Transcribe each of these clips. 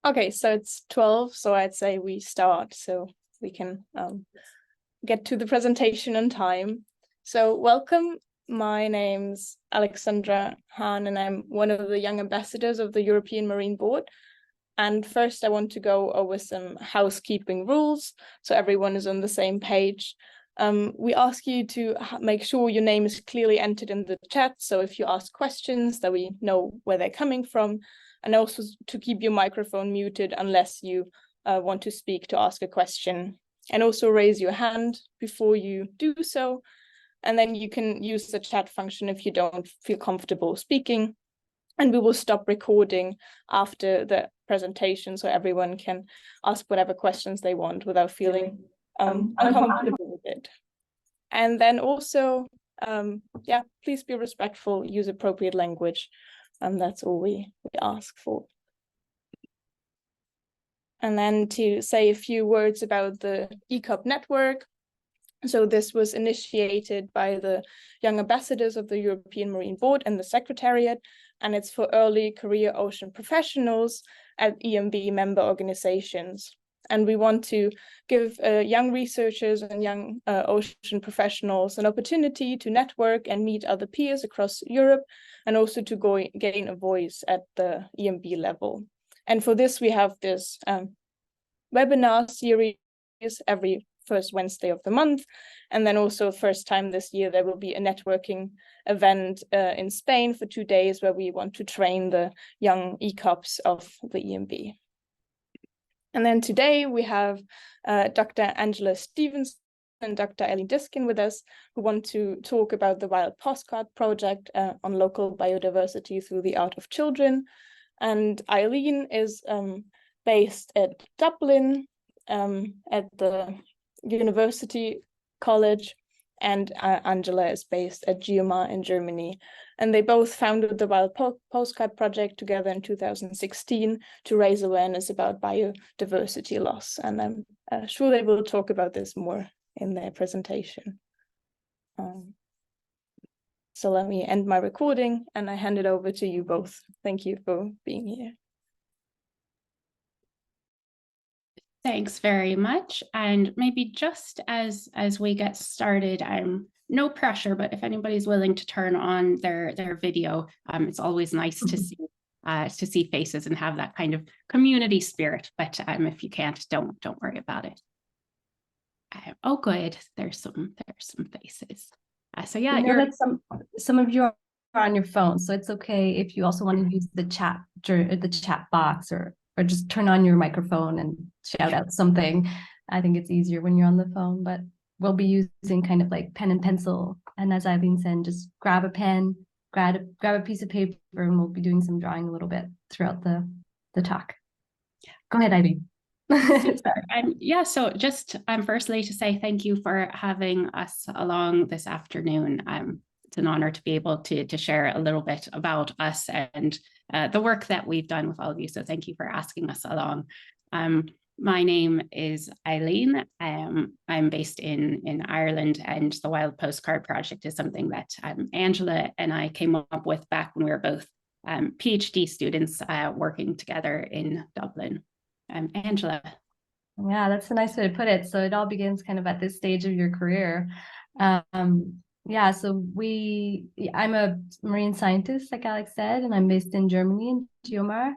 Okay, so it's 12, so I'd say we start so we can get to the presentation on time. So welcome, my name's Alexandra Hahn, and I'm one of the Young Ambassadors of the European Marine Board. And first I want to go over some housekeeping rules, so everyone is on the same page. We ask you to make sure your name is clearly entered in the chat, so if you ask questions that we know where they're coming from, and also to keep your microphone muted unless you want to speak to ask a question. And also raise your hand before you do so, and then you can use the chat function if you don't feel comfortable speaking. And we will stop recording after the presentation so everyone can ask whatever questions they want without feeling uncomfortable with it. And then also, yeah, please be respectful, use appropriate language. That's all we ask for. And then to say a few words about the ECOP network. So this was initiated by the Young Ambassadors of the European Marine Board and the Secretariat, and it's for early career ocean professionals at EMB member organizations. And we want to give young researchers and young ocean professionals an opportunity to network and meet other peers across Europe, and also to gain a voice at the EMB level. And for this, we have this webinar series every first Wednesday of the month. And then also first time this year, there will be a networking event in Spain for 2 days where we want to train the young ECOPs of the EMB. And then today we have Dr. Angela Stevenson and Dr. Eileen Diskin with us, who want to talk about the Wild Postcard Project on local biodiversity through the art of children. And Eileen is based at Dublin at the University College, and Angela is based at Geomar in Germany. And they both founded the Wild Postcard Project together in 2016 to raise awareness about biodiversity loss. And I'm sure they will talk about this more in their presentation. So let me end my recording and I hand it over to you both. Thank you for being here. Thanks very much. And maybe just as we get started, no pressure, but if anybody's willing to turn on their video, it's always nice to see faces and have that kind of community spirit. But if you can't, don't worry about it. Oh, good. There's some faces. So yeah, you know that some of you are on your phone, so it's okay if you also want to use the chat box or just turn on your microphone and shout out something. I think it's easier when you're on the phone, but we'll be using kind of like pen and pencil. And as Eileen said, just grab a pen, grab a piece of paper, and we'll be doing some drawing a little bit throughout the talk. Go ahead, Eileen. Yeah, so just firstly to say thank you for having us along this afternoon. It's an honor to be able to share a little bit about us and the work that we've done with all of you. So thank you for asking us along. My name is Eileen. I'm based in Ireland, and the Wild Postcard Project is something that Angela and I came up with back when we were both PhD students working together in Dublin. Angela. Yeah, that's a nice way to put it. So it all begins kind of at this stage of your career. Yeah, so I'm a marine scientist, like Alex said, and I'm based in Germany, in Geomar.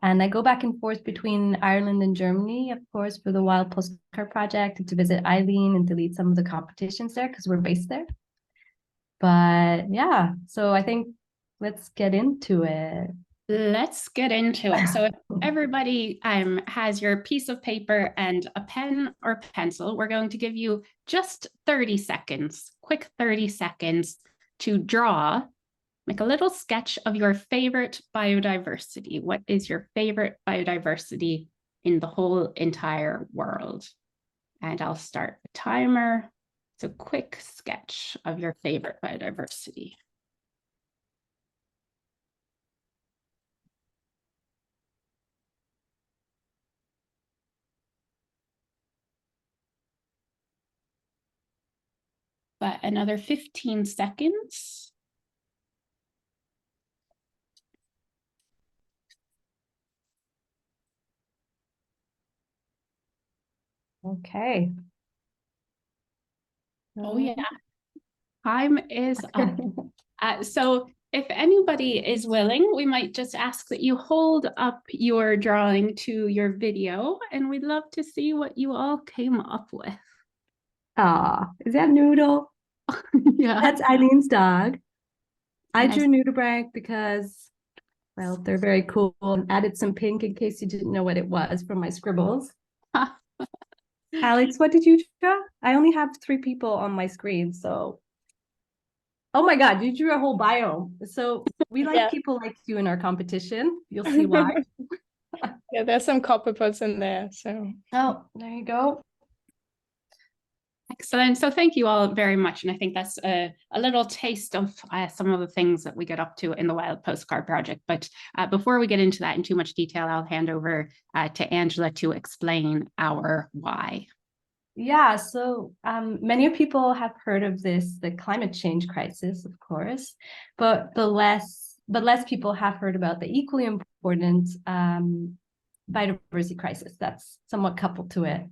And I go back and forth between Ireland and Germany, of course, for the Wild Postcard Project, and to visit Eileen and to lead some of the competitions there because we're based there. But yeah, so I think let's get into it. Let's get into it. So if everybody has your piece of paper and a pen or pencil, we're going to give you just 30 seconds, quick 30 seconds to make a little sketch of your favorite biodiversity. What is your favorite biodiversity in the whole entire world? And I'll start the timer. It's a quick sketch of your favorite biodiversity. But another 15 seconds. Okay. Oh yeah, time is up. So if anybody is willing, we might just ask that you hold up your drawing to your video, and we'd love to see what you all came up with. Is that Noodle? Yeah. That's Eileen's dog. I Nice. drew Nudibranch because, well, they're very cool, and added some pink in case you didn't know what it was from my scribbles. Alex, what did you draw? I only have 3 people on my screen, so. Oh my God, you drew a whole biome. So we like people like you in our competition. You'll see why. Yeah, there's some copper pots in there. So Oh, there you go. Excellent. So thank you all very much. And I think that's a little taste of some of the things that we get up to in the Wild Postcard Project. But before we get into that in too much detail, I'll hand over to Angela to explain our why. Yeah, so many people have heard of this, the climate change crisis, of course, but less people have heard about the equally important biodiversity crisis that's somewhat coupled to it.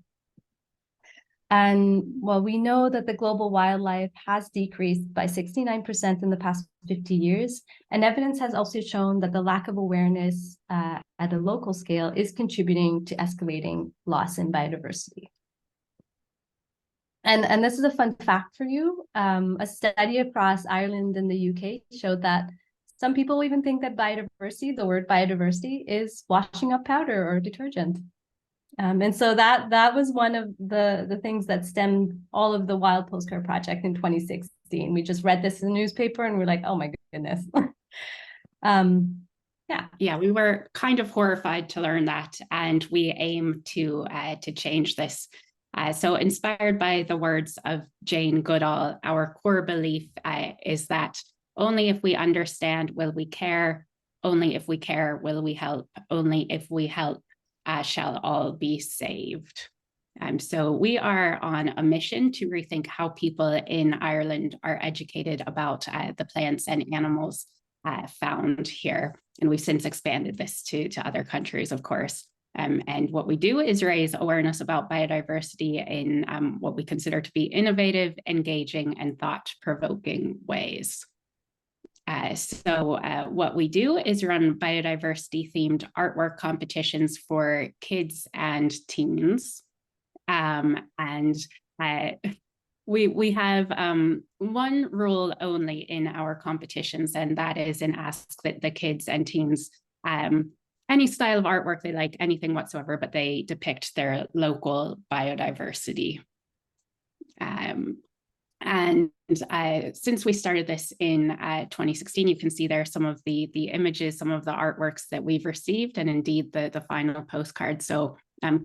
And well, we know that the global wildlife has decreased by 69% in the past 50 years. And evidence has also shown that the lack of awareness at a local scale is contributing to escalating loss in biodiversity. And this is a fun fact for you. A study across Ireland and the UK showed that some people even think that biodiversity, the word biodiversity, is washing up powder or detergent. And so that was one of the things that stemmed all of the Wild Postcard Project in 2016. We just read this in the newspaper and we're like, oh my goodness. Yeah, we were kind of horrified to learn that, and we aim to change this. So inspired by the words of Jane Goodall, our core belief is that only if we understand will we care, only if we care will we help, only if we help shall all be saved. So we are on a mission to rethink how people in Ireland are educated about the plants and animals found here. And we've since expanded this to other countries, of course. And what we do is raise awareness about biodiversity in what we consider to be innovative, engaging, and thought-provoking ways. So what we do is run biodiversity-themed artwork competitions for kids and teens. We have one rule only in our competitions, and that is an ask that the kids and teens any style of artwork they like, anything whatsoever, but they depict their local biodiversity. Since we started this in 2016, you can see there some of the images, some of the artworks that we've received, and indeed the final postcard. So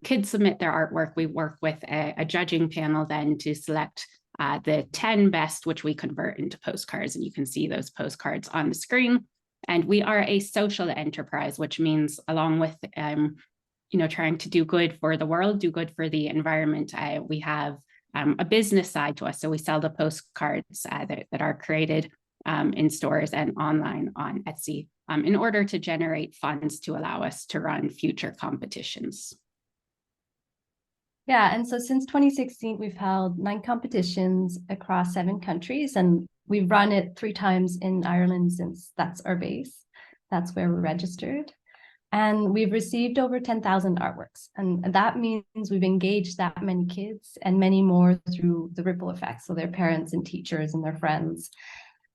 kids submit their artwork. We work with a judging panel then to select the 10 best, which we convert into postcards. And you can see those postcards on the screen. And we are a social enterprise, which means along with trying to do good for the world, do good for the environment, we have a business side to us. So we sell the postcards that are created in stores and online on Etsy in order to generate funds to allow us to run future competitions. Yeah, and so since 2016, we've held 9 competitions across 7 countries, and we've run it 3 times in Ireland since that's our base. That's where we're registered. And we've received over 10,000 artworks. And that means we've engaged that many kids and many more through the ripple effect. So their parents and teachers and their friends.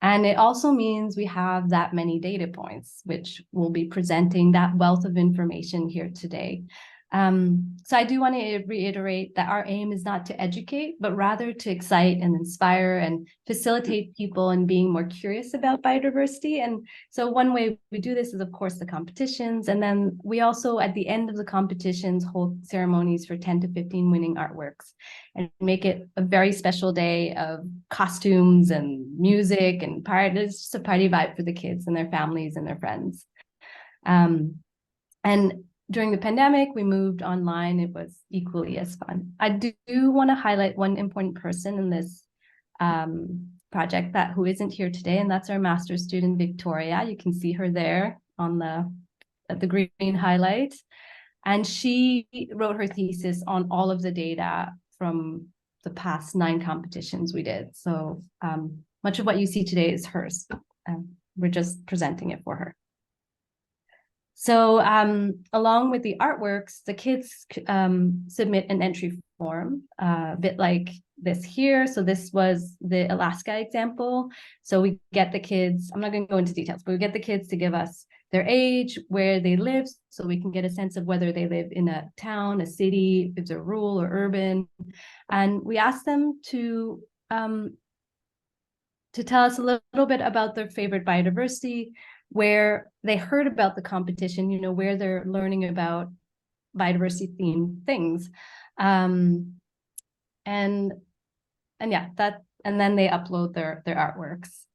And it also means we have that many data points, which we'll be presenting that wealth of information here today. So I do want to reiterate that our aim is not to educate, but rather to excite and inspire and facilitate people in being more curious about biodiversity. And so one way we do this is, of course, the competitions. And then we also, at the end of the competitions, hold ceremonies for 10 to 15 winning artworks and make it a very special day of costumes and music and it's just a party vibe for the kids and their families and their friends. And during the pandemic, we moved online. It was equally as fun. I do want to highlight one important person in this project who isn't here today, and that's our master's student, Victoria. You can see her there on the green highlight. And she wrote her thesis on all of the data from the past 9 competitions we did. So much of what you see today is hers. We're just presenting it for her. So along with the artworks, the kids submit an entry form, a bit like this here. So this was the Alaska example. So we get the kids, I'm not going to go into details, but we get the kids to give us their age, where they live, so we can get a sense of whether they live in a town, a city, if they're rural or urban. And we ask them to tell us a little bit about their favorite biodiversity, where they heard about the competition, you know, where they're learning about biodiversity themed things. And yeah, that, and then they upload their artworks.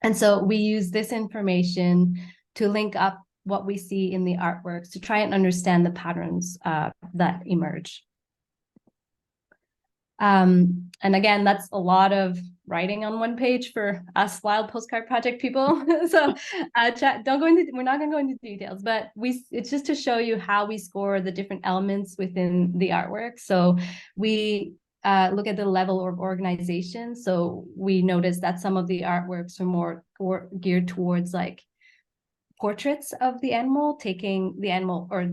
And so we use this information to link up what we see in the artworks to try and understand the patterns that emerge. And again, that's a lot of writing on one page for us Wild Postcard Project people. So don't go into, we're not going to go into details, but it's just to show you how we score the different elements within the artwork. So we look at the level of organization. So we notice that some of the artworks are more geared towards like portraits of the animal, taking the animal or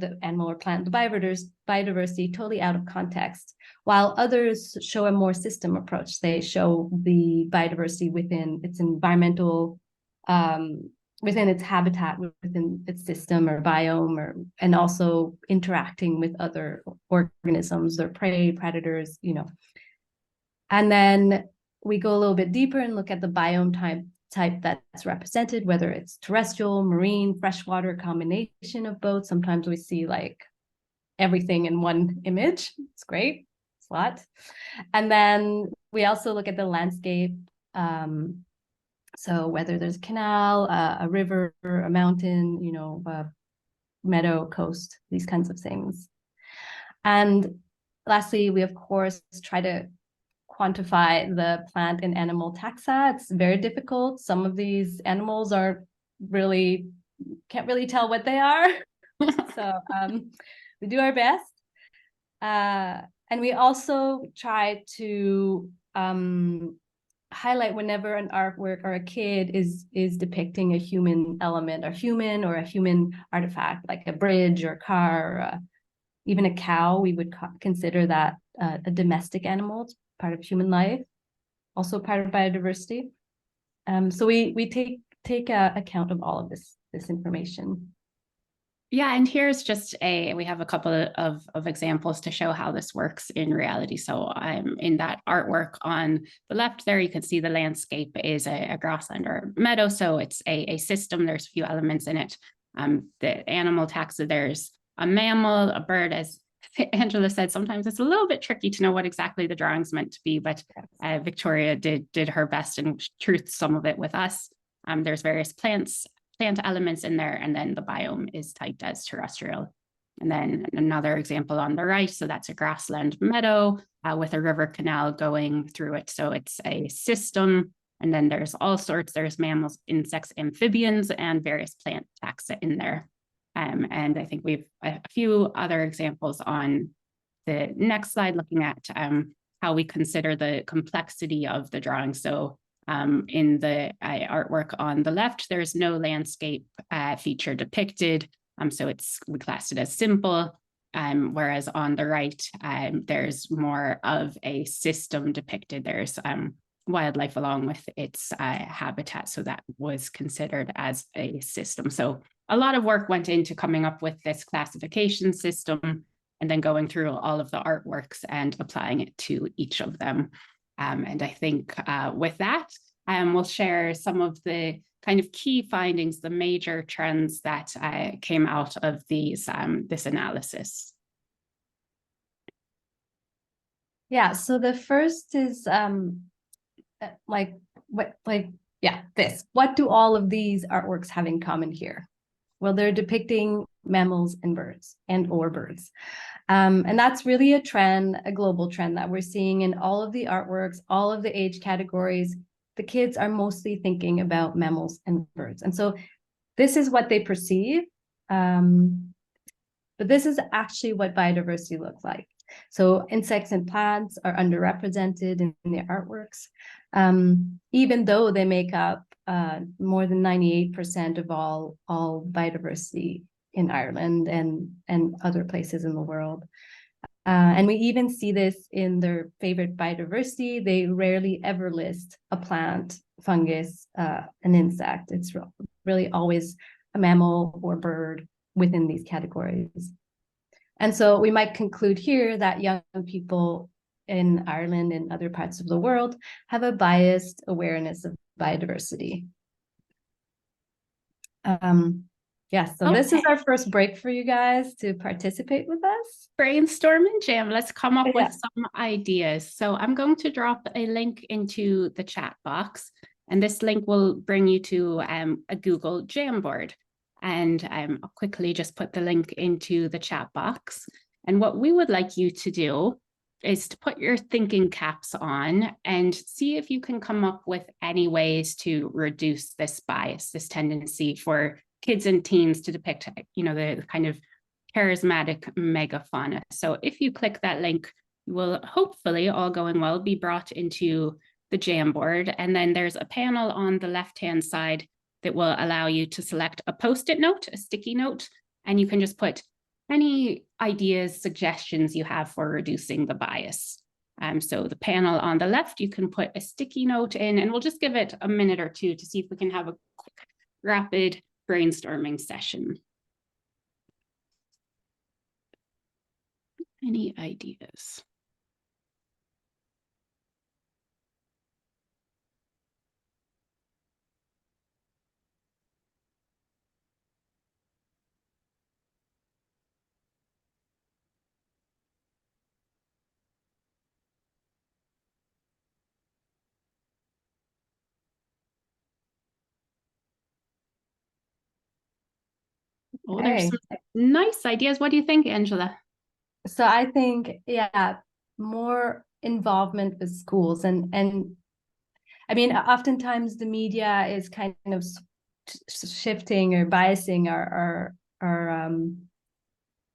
plant, the biodiversity totally out of context, while others show a more system approach. They show the biodiversity within its environmental, within its habitat, within its system or biome, and also interacting with other organisms, their prey, predators, you know. And then we go a little bit deeper and look at the biome type that's represented, whether it's terrestrial, marine, freshwater, combination of both. Sometimes we see like everything in one image. It's great. It's a lot. And then we also look at the landscape. So whether there's a canal, a river, a mountain, you know, a meadow, coast, these kinds of things. And lastly, we of course try to quantify the plant and animal taxa. It's very difficult. Some of these animals can't really tell what they are. So we do our best. And we also try to highlight whenever an artwork or a kid is depicting a human element, or a human artifact, like a bridge or car, or even a cow. We would consider that a domestic animal. It's part of human life, also part of biodiversity. So we take account of all of this information. Yeah, and here's just we have a couple of examples to show how this works in reality. So in that artwork on the left there, you can see the landscape is a grassland or meadow. So it's a system, there's a few elements in it. The animal taxa, there's a mammal, a bird, as Angela said, sometimes it's a little bit tricky to know what exactly the drawing's meant to be, but Victoria did her best and truthed some of it with us. There's various plant elements in there, and then the biome is typed as terrestrial. And then another example on the right, so that's a grassland meadow with a river canal going through it. So it's a system, and then there's all sorts, there's mammals, insects, amphibians, and various plant taxa in there. And I think we've a few other examples on the next slide, looking at how we consider the complexity of the drawing. So in the artwork on the left, there's no landscape feature depicted. So we classed it as simple, whereas on the right, there's more of a system depicted. There's wildlife along with its habitat. So that was considered as a system. So a lot of work went into coming up with this classification system and then going through all of the artworks and applying it to each of them. And I think with that, we'll share some of the kind of key findings, the major trends that came out of these this analysis. Yeah, so the first is this. What do all of these artworks have in common here? Well, they're depicting mammals and birds or birds. And that's really a trend, a global trend that we're seeing in all of the artworks, all of the age categories. The kids are mostly thinking about mammals and birds. And so this is what they perceive. but this is actually what biodiversity looks like. So insects and plants are underrepresented in the artworks, even though they make up more than 98% of all biodiversity in Ireland and other places in the world. And we even see this in their favorite biodiversity. They rarely ever list a plant, fungus, an insect. It's really always a mammal or bird within these categories. And so we might conclude here that young people in Ireland and other parts of the world have a biased awareness of biodiversity. So This is our first break for you guys to participate with us. Brainstorm and jam. Let's come up with some ideas. So I'm going to drop a link into the chat box, and this link will bring you to a Google Jamboard. And I'll quickly just put the link into the chat box. And what we would like you to do is to put your thinking caps on and see if you can come up with any ways to reduce this bias, this tendency for kids and teens to depict, the kind of charismatic megafauna. So if you click that link, you will hopefully, all going well, be brought into the Jamboard. And then there's a panel on the left-hand side that will allow you to select a Post-it note, a sticky note, and you can just put any ideas, suggestions you have for reducing the bias. So the panel on the left, you can put a sticky note in, and we'll just give it a minute or two to see if we can have a quick, rapid brainstorming session. Any ideas? Oh, there's some nice ideas. What do you think, Angela? So I think, more involvement with schools and I mean, oftentimes the media is kind of shifting or biasing our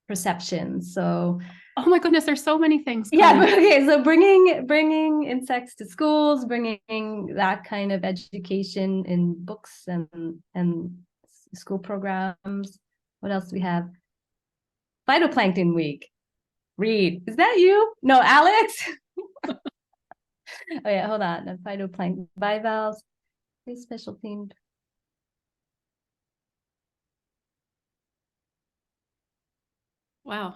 perceptions. So, oh my goodness, there's so many things. So bringing insects to schools, bringing that kind of education in books and school programs. What else do we have? Phytoplankton week. Reed, is that you? No, Alex. Oh yeah, hold on. The phytoplankton bivalves. Very special themed. Wow.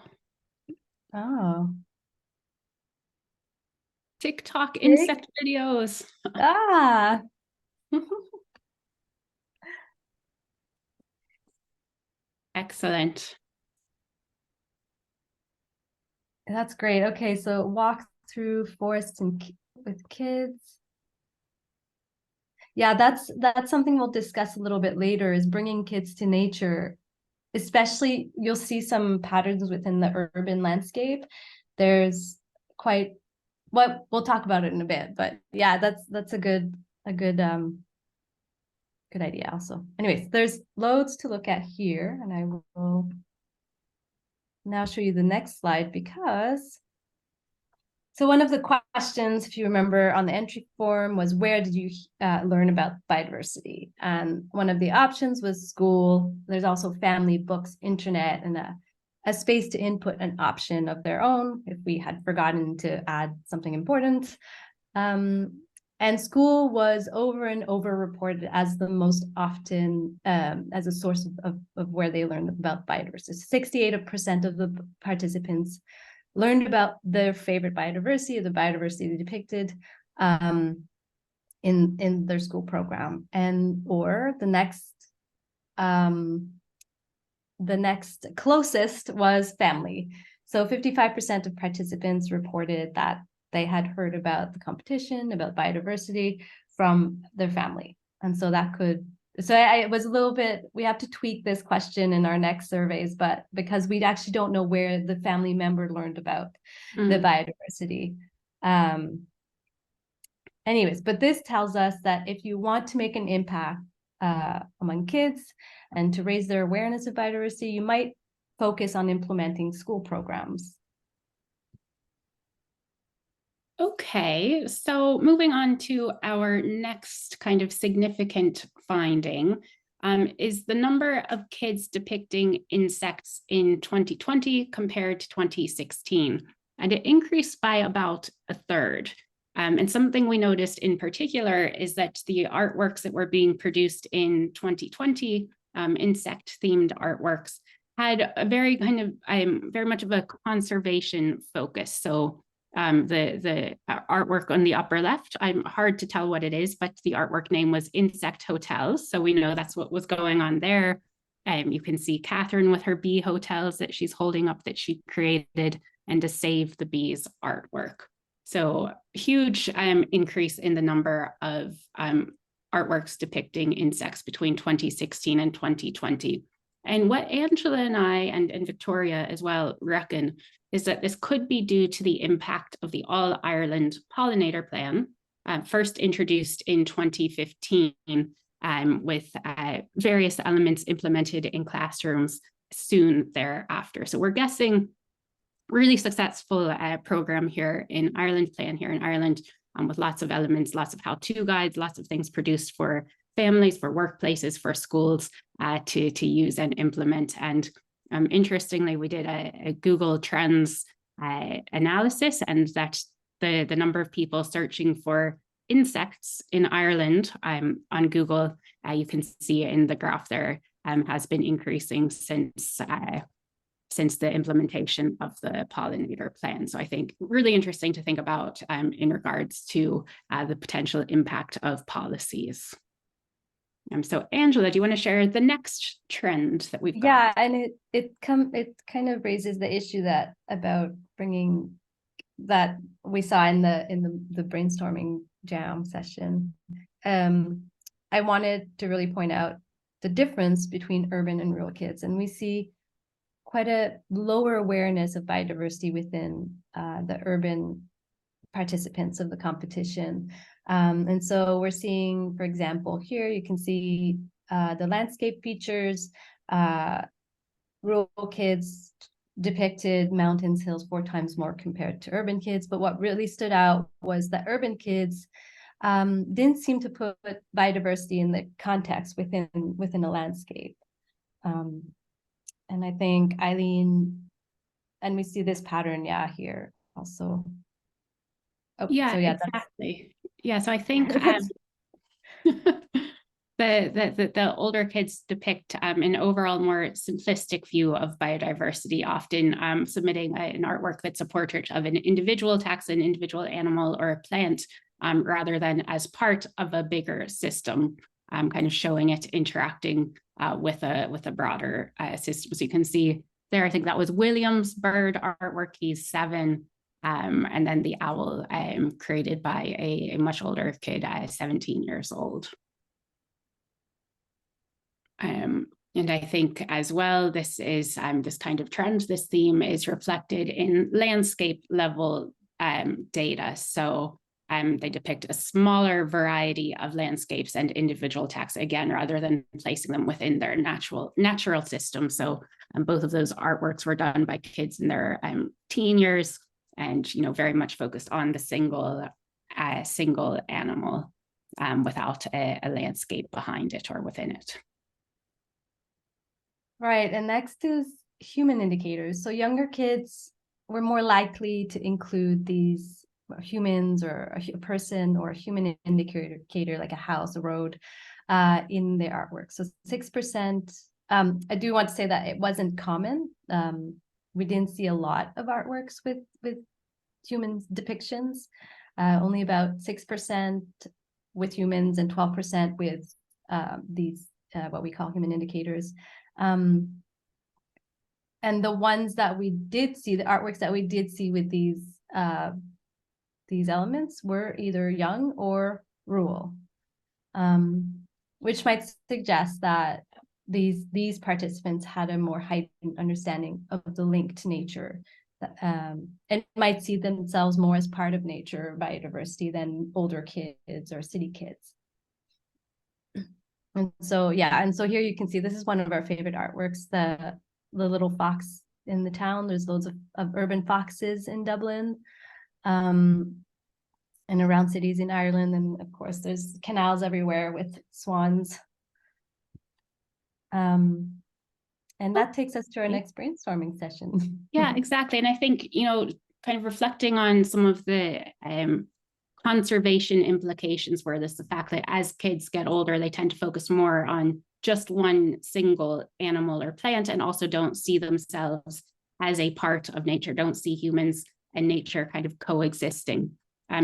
Oh. TikTok insect videos. Ah. Excellent. That's great. Okay, so walk through forests and with kids. Yeah, that's something we'll discuss a little bit later, is bringing kids to nature. Especially, you'll see some patterns within the urban landscape. There's quite what we'll talk about it in a bit, but yeah, that's a good idea also. Anyways, there's loads to look at here, and I will now show you the next slide because so one of the questions, if you remember on the entry form, was where did you learn about biodiversity? And one of the options was school. There's also family, books, internet, and a space to input an option of their own if we had forgotten to add something important. And school was over and over reported as the most often, as a source of where they learned about biodiversity. 68% of the participants learned about their favorite biodiversity, the biodiversity they depicted in their school program, or the next closest was family. So 55% of participants reported that they had heard about the competition, about biodiversity from their family. And so it was a little bit, we have to tweak this question in our next surveys, but because we actually don't know where the family member learned about the biodiversity. Anyways, but this tells us that if you want to make an impact among kids and to raise their awareness of biodiversity, you might focus on implementing school programs. Okay, so moving on to our next kind of significant finding is the number of kids depicting insects in 2020 compared to 2016. And it increased by about a third. And something we noticed in particular is that the artworks that were being produced in 2020, insect-themed artworks, had a very kind of, very much of a conservation focus. So the artwork on the upper left, I'm hard to tell what it is, but the artwork name was Insect Hotels. So we know that's what was going on there. You can see Catherine with her bee hotels that she's holding up that she created, and to Save the Bees artwork. So huge increase in the number of artworks depicting insects between 2016 and 2020. And what Angela and I and Victoria as well reckon is that this could be due to the impact of the All Ireland Pollinator Plan, first introduced in 2015 with various elements implemented in classrooms soon thereafter. So we're guessing really successful program here in Ireland, with lots of elements, lots of how-to guides, lots of things produced for families, for workplaces, for schools to use and implement. And interestingly, we did a Google Trends analysis, and that the number of people searching for insects in Ireland on Google, you can see in the graph there, has been increasing since the implementation of the pollinator plan. So I think really interesting to think about in regards to the potential impact of policies. So Angela, do you want to share the next trend that we've got? Yeah, and it kind of raises the issue that about bringing that we saw in the brainstorming jam session. I wanted to really point out the difference between urban and rural kids, and we see quite a lower awareness of biodiversity within the urban participants of the competition. And so we're seeing, for example, here you can see the landscape features. Rural kids depicted mountains, hills 4 times more compared to urban kids. But what really stood out was that urban kids didn't seem to put biodiversity in the context within a landscape. And I think Eileen, and we see this pattern, here also. Oh, yeah, so exactly. Yeah, so I think the older kids depict an overall more simplistic view of biodiversity, often submitting an artwork that's a portrait of an individual taxon, individual animal, or a plant, rather than as part of a bigger system, kind of showing it interacting with a broader system. So you can see there, I think that was William's bird artwork. He's 7. And then the owl created by a much older kid, 17 years old. And I think as well, this is this kind of trend, this theme is reflected in landscape level data. So they depict a smaller variety of landscapes and individual taxa, again, rather than placing them within their natural system. So both of those artworks were done by kids in their teen years, and very much focused on the single animal without a landscape behind it or within it. Right, and next is human indicators. So younger kids were more likely to include these humans or a person or a human indicator like a house, a road, in their artwork. So 6%. I do want to say that it wasn't common. We didn't see a lot of artworks with human depictions, only about 6% with humans and 12% with these what we call human indicators. And the ones that we did see, the artworks that we did see with these elements were either young or rural, which might suggest that these participants had a more heightened understanding of the link to nature, and might see themselves more as part of nature, biodiversity, than older kids or city kids. And so here you can see, this is one of our favorite artworks, the the little fox in the town. There's loads of urban foxes in Dublin, and around cities in Ireland. And of course, there's canals everywhere with swans. And that takes us to our next brainstorming session. Yeah, exactly. And I think, you know, kind of reflecting on some of the conservation implications for this, the fact that as kids get older, they tend to focus more on just one single animal or plant, and also don't see themselves as a part of nature, don't see humans and nature kind of coexisting.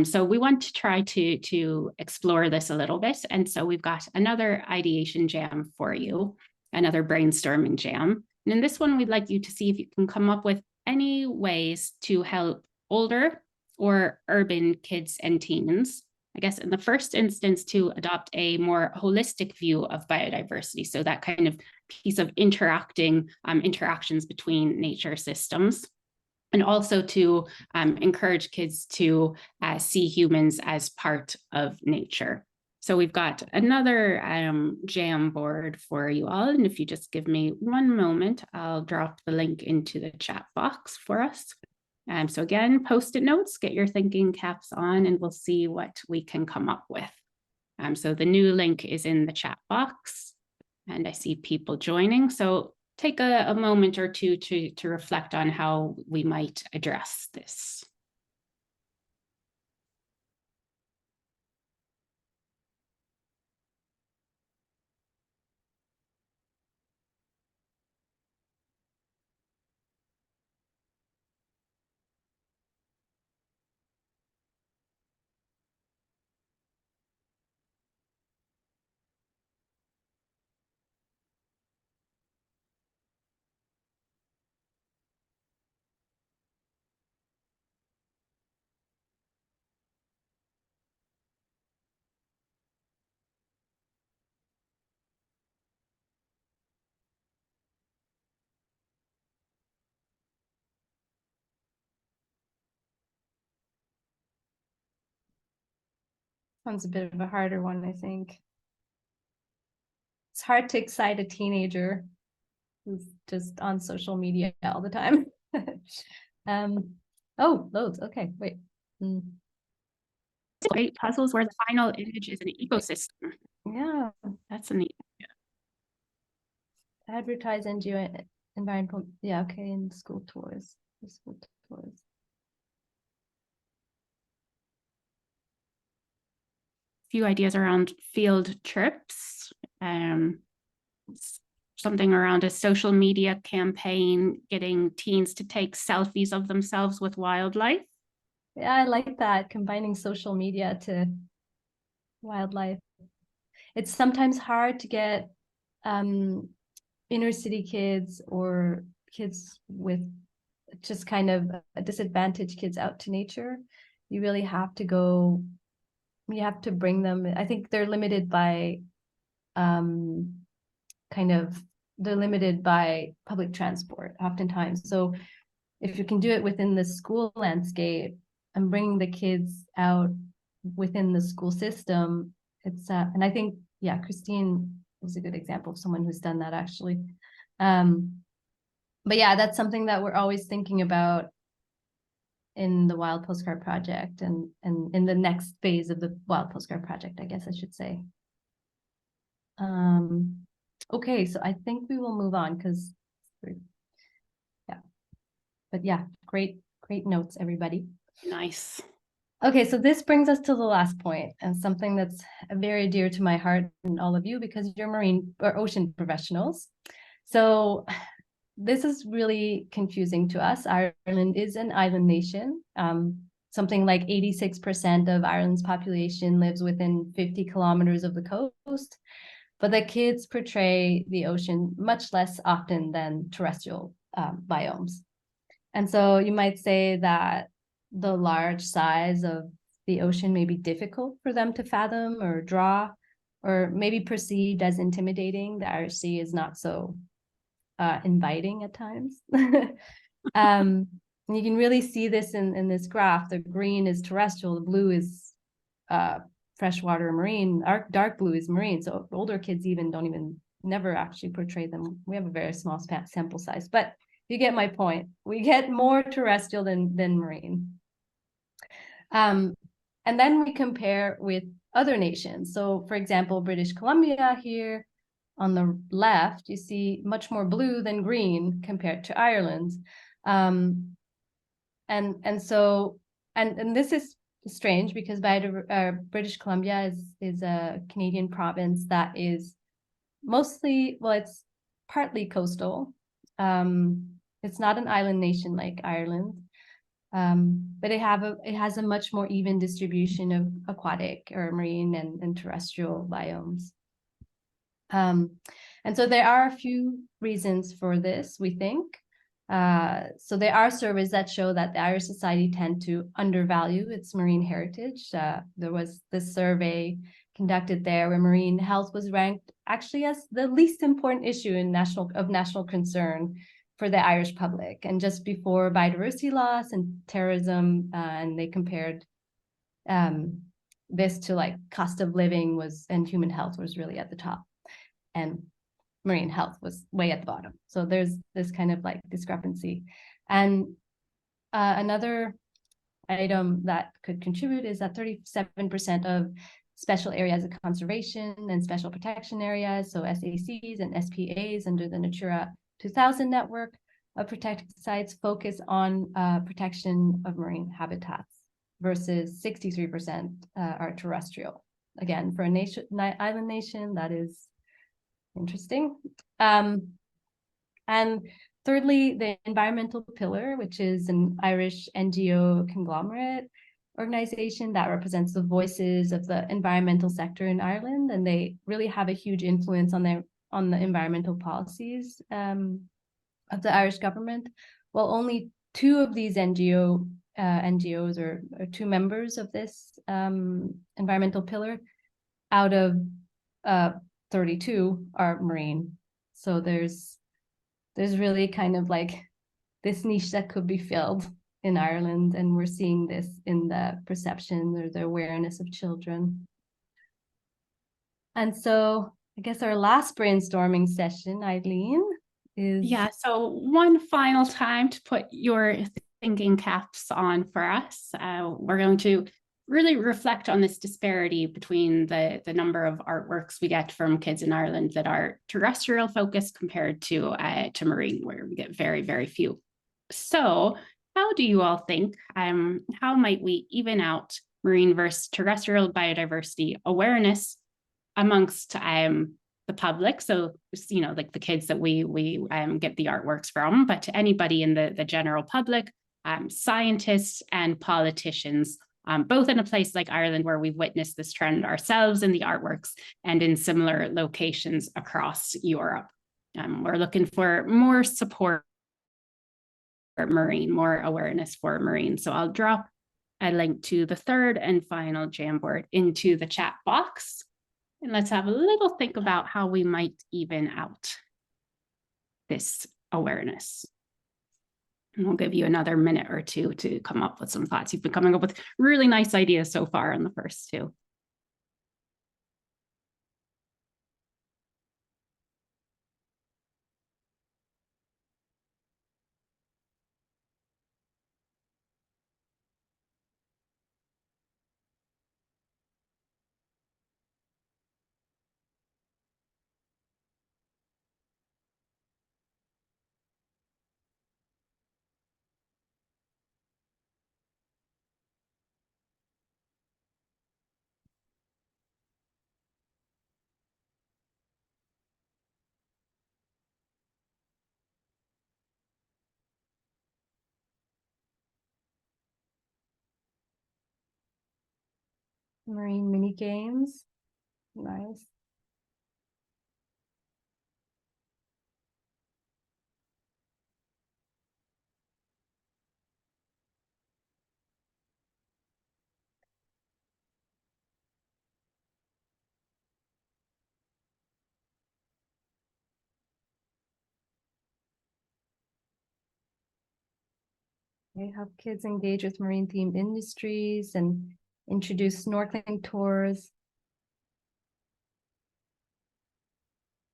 So we want to try to explore this a little bit. And so we've got another ideation jam for you, another brainstorming jam. And in this one, we'd like you to see if you can come up with any ways to help older or urban kids and teens, I guess in the first instance, to adopt a more holistic view of biodiversity. So that kind of piece of interactions between nature systems. And also to encourage kids to see humans as part of nature. So we've got another jam board for you all. And if you just give me one moment, I'll drop the link into the chat box for us. So again, Post-it notes, get your thinking caps on, and we'll see what we can come up with. So the new link is in the chat box, and I see people joining. So take a moment or two to reflect on how we might address this. One's a bit of a harder one, I think. It's hard to excite a teenager who's just on social media all the time. Oh, loads. Okay, wait. Great puzzles where the final image is an ecosystem. Yeah, That's a neat idea. advertise NGO environmental. Yeah, okay, in school tours. School tours. Few ideas around field trips, something around a social media campaign, getting teens to take selfies of themselves with wildlife. Yeah, I like that, combining social media to wildlife. It's sometimes hard to get inner city kids or kids with just kind of disadvantaged kids out to nature. You really have to go, you have to bring them. I think they're limited by they're limited by public transport oftentimes. So if you can do it within the school landscape and bring the kids out within the school system, it's and I think, yeah, Christine is a good example of someone who's done that actually. But yeah, that's something that we're always thinking about in the Wild Postcard Project and in the next phase of the Wild Postcard Project, I guess I should say. Okay, so I think we will move on because, yeah, but yeah, great notes, everybody. Nice. Okay, so this brings us to the last point, and something that's very dear to my heart and all of you because you're marine or ocean professionals. So this is really confusing to us. Ireland is an island nation. Something like 86% of Ireland's population lives within 50 kilometers of the coast, but the kids portray the ocean much less often than terrestrial biomes. And so you might say that the large size of the ocean may be difficult for them to fathom or draw, or maybe perceived as intimidating. The Irish Sea is not so inviting at times. You can really see this in this graph. The green is terrestrial, the blue is freshwater marine, dark blue is marine. So older kids even don't even never actually portray them. We have a very small sample size, but you get my point. We get more terrestrial than marine. And then we compare with other nations. So for example, British Columbia here on the left, you see much more blue than green compared to Ireland. And this is strange because British Columbia is a Canadian province that is mostly, well, it's partly coastal. It's not an island nation like Ireland, but it has a much more even distribution of aquatic or marine and terrestrial biomes. And so there are a few reasons for this, we think. So there are surveys that show that the Irish society tend to undervalue its marine heritage. There was this survey conducted there where marine health was ranked actually as the least important issue of national concern for the Irish public, and just before biodiversity loss and terrorism, and they compared this to like cost of living and human health was really at the top, and marine health was way at the bottom. So there's this kind of like discrepancy. And another item that could contribute is that 37% of special areas of conservation and special protection areas, so SACs and SPAs under the Natura 2000 network of protected sites, focus on protection of marine habitats, versus 63% are terrestrial. Again, for a island nation, that is interesting. And thirdly, the environmental pillar, which is an Irish NGO conglomerate organization that represents the voices of the environmental sector in Ireland, and they really have a huge influence on the environmental policies of the Irish government. Well, only 2 of these NGOs or 2 members of this environmental pillar out of 32 are marine. So there's really kind of like this niche that could be filled in Ireland, and we're seeing this in the perception or the awareness of children. And so I guess our last brainstorming session, Eileen, is... Yeah, so one final time to put your thinking caps on for us. We're going to really reflect on this disparity between the number of artworks we get from kids in Ireland that are terrestrial focused compared to marine, where we get very, very few. So how do you all think, how might we even out marine versus terrestrial biodiversity awareness amongst the public? So, you know, like the kids that we get the artworks from, but to anybody in the general public, scientists and politicians, both in a place like Ireland where we've witnessed this trend ourselves in the artworks and in similar locations across Europe. We're looking for more support for marine, more awareness for marine. So I'll drop a link to the third and final Jamboard into the chat box. And let's have a little think about how we might even out this awareness. And we'll give you another minute or 2 to come up with some thoughts. You've been coming up with really nice ideas so far on the first 2. Marine mini games, nice. They help kids engage with marine themed industries and introduce snorkeling tours.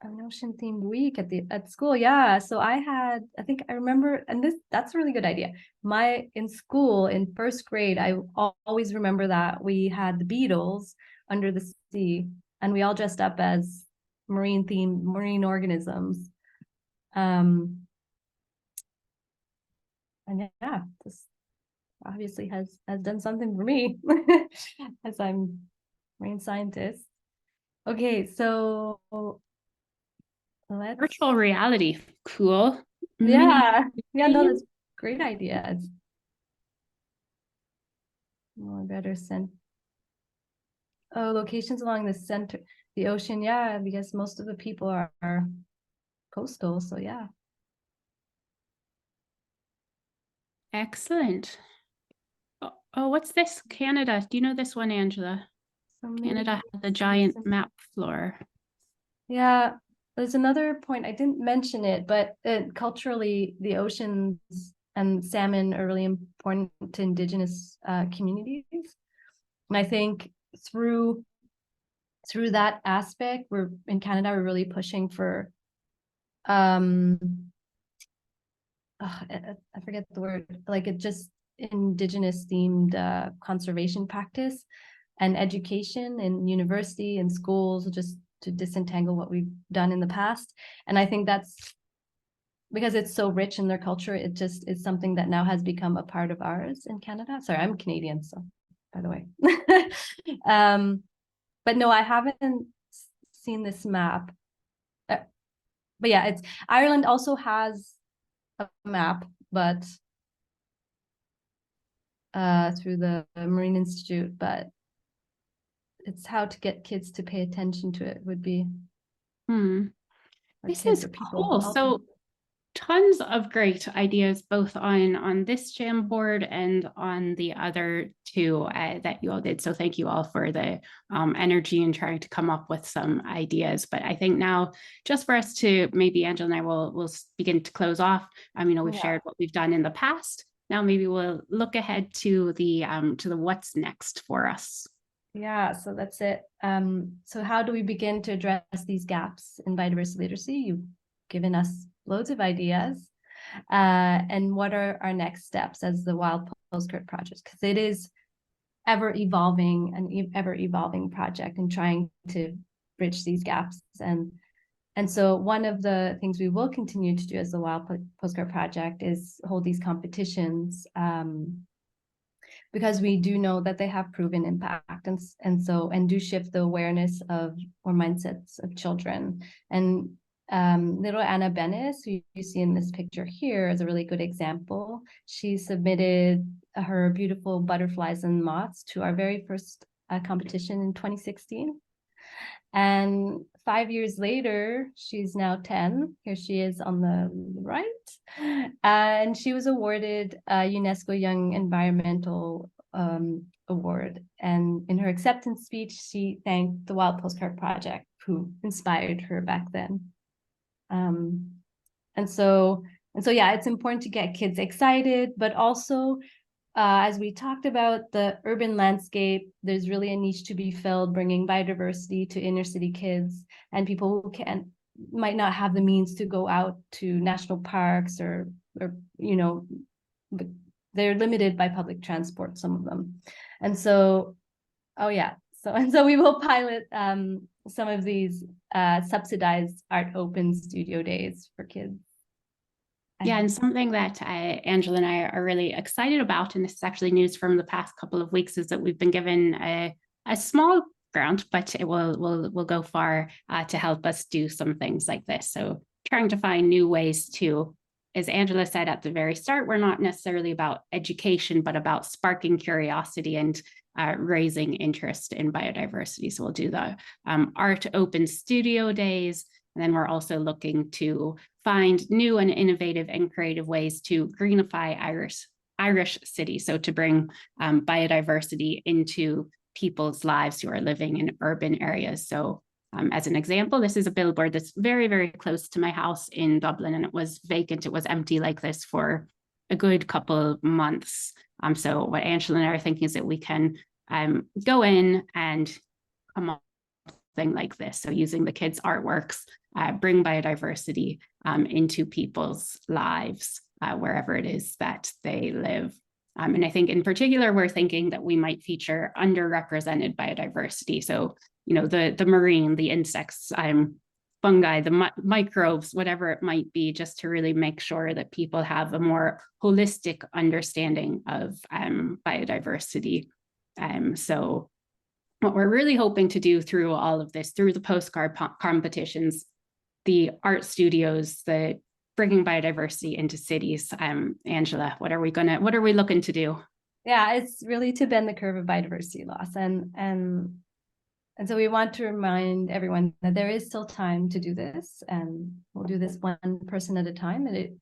an ocean themed week at school. Yeah. So I think I remember, and that's a really good idea. In school in first grade, I always remember that we had the Beatles under the sea, and we all dressed up as marine organisms. And yeah, this obviously has done something for me as I'm marine scientist. Okay, so Virtual reality, cool. Yeah, no, that's a great idea. More better locations along the ocean. Yeah, because most of the people are coastal, so yeah. Excellent. Oh, what's this? Canada. Do you know this one, Angela? So Canada has a giant map floor. Yeah, there's another point, I didn't mention it, but culturally, the oceans and salmon are really important to Indigenous communities. And I think through that aspect, in Canada, we're really pushing for I forget the word, like it just Indigenous themed conservation practice and education in university and schools, just to disentangle what we've done in the past. And I think that's because it's so rich in their culture, it just is something that now has become a part of ours in Canada. Sorry, I'm Canadian, so by the way. But no, I haven't seen this map. But yeah, Ireland also has a map, but through the Marine Institute, but it's how to get kids to pay attention to it would be. This is cool. So tons of great ideas, both on this Jamboard and on the other two that you all did. So thank you all for the energy and trying to come up with some ideas. But I think now, just for us to maybe Angela and I will begin to close off. We've shared what we've done in the past. Now maybe we'll look ahead to the what's next for us. Yeah, so that's it. So how do we begin to address these gaps in biodiversity literacy? You've given us loads of ideas. And what are our next steps as the Wild Postcard Project? Because it is an ever evolving project and trying to bridge these gaps. And so one of the things we will continue to do as the Wild Postcard Project is hold these competitions, because we do know that they have proven impact and do shift the awareness of or mindsets of children. And little Anna Bennis, who you see in this picture here, is a really good example. She submitted her beautiful butterflies and moths to our very first competition in 2016. And 5 years later, she's now 10. Here she is on the right. And she was awarded a UNESCO Young Environmental Award. And in her acceptance speech, she thanked the Wild Postcard Project, who inspired her back then. And so yeah, it's important to get kids excited, but also, as we talked about the urban landscape, there's really a niche to be filled, bringing biodiversity to inner city kids and people who might not have the means to go out to national parks or but they're limited by public transport, some of them. And so, so we will pilot some of these subsidized art open studio days for kids. Yeah, and something that Angela and I are really excited about, and this is actually news from the past couple of weeks, is that we've been given a small grant, but it will go far to help us do some things like this. So trying to find new ways to, as Angela said at the very start, we're not necessarily about education, but about sparking curiosity and raising interest in biodiversity. So we'll do the art open studio days. And then we're also looking to find new and innovative and creative ways to greenify Irish cities. So to bring biodiversity into people's lives who are living in urban areas. So as an example, this is a billboard that's very, very close to my house in Dublin, and it was vacant. It was empty like this for a good couple months. So what Angela and I are thinking is that we can go in and come up with something like this. So using the kids' artworks bring biodiversity into people's lives, wherever it is that they live. And I think in particular, we're thinking that we might feature underrepresented biodiversity. So, you know, the marine, the insects, fungi, the microbes, whatever it might be, just to really make sure that people have a more holistic understanding of biodiversity. So what we're really hoping to do through all of this, through the postcard competitions, the art studios, the bringing biodiversity into cities. Angela, what are we looking to do? Yeah, it's really to bend the curve of biodiversity loss. And so we want to remind everyone that there is still time to do this, and we'll do this one person at a time. And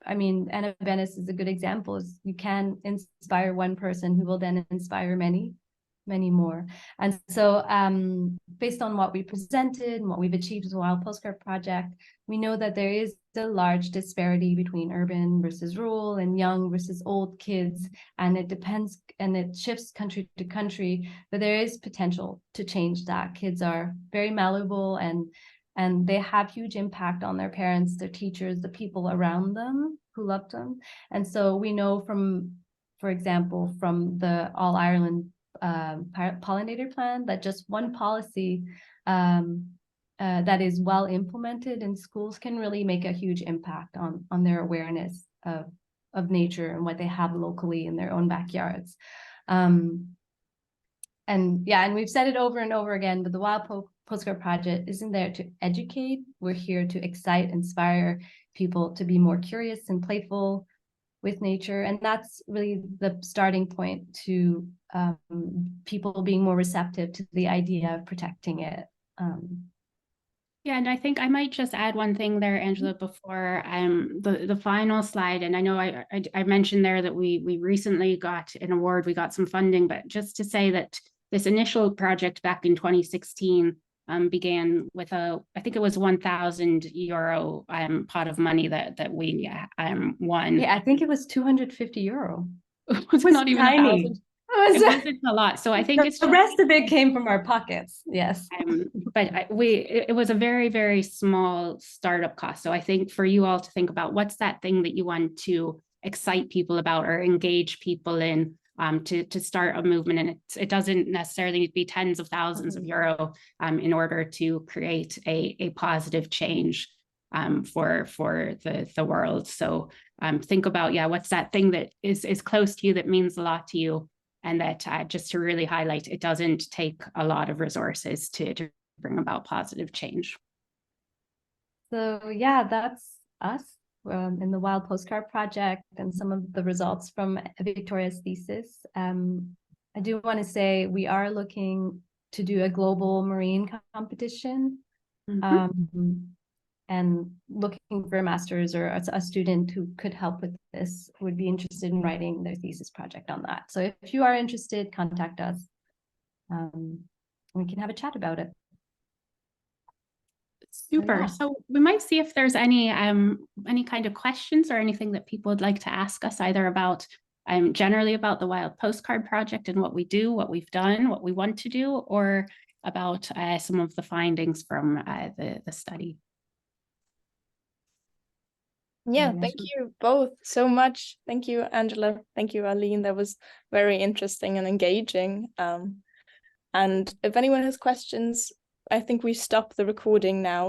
Anna Bennis is a good example. Is you can inspire one person who will then inspire many more. And so based on what we presented and what we've achieved as a Wild Postcard Project, we know that there is a large disparity between urban versus rural and young versus old kids. And it depends, and it shifts country to country, but there is potential to change that. Kids are very malleable, and they have huge impact on their parents, their teachers, the people around them who love them. And so we know from, for example, from the All Ireland pollinator plan, that just one policy that is well implemented in schools can really make a huge impact on their awareness of nature and what they have locally in their own backyards. And we've said it over and over again, but the Wild Postcard Project isn't there to educate. We're here to excite, inspire people to be more curious and playful with nature. And that's really the starting point to people being more receptive to the idea of protecting it. Yeah, and I think I might just add one thing there, Angela, before the final slide. And I know I mentioned there that we recently got an award, we got some funding, but just to say that this initial project back in 2016 began with I think it was €1,000 pot of money that we won. Yeah, I think it was €250. It was not even tiny. 1,000. It wasn't a lot. So I think it's the rest of it came from our pockets. Yes. But it was a very, very small startup cost. So I think for you all to think about what's that thing that you want to excite people about or engage people in, to start a movement. And it doesn't necessarily need to be tens of thousands of euro in order to create a positive change for the world. So think about, what's that thing that is close to you, that means a lot to you, and that just to really highlight, it doesn't take a lot of resources to bring about positive change. So that's us in the Wild Postcard Project and some of the results from Victoria's thesis. I do want to say we are looking to do a global marine competition. And looking for a master's or a student who could help with this, would be interested in writing their thesis project on that. So if you are interested, contact us. We can have a chat about it. Super. So we might see if there's any kind of questions or anything that people would like to ask us, either about generally about the Wild Postcard Project and what we do, what we've done, what we want to do, or about some of the findings from the study. Yeah, thank you both so much. Thank you, Angela. Thank you, Eileen. That was very interesting and engaging. And if anyone has questions, I think we stop the recording now.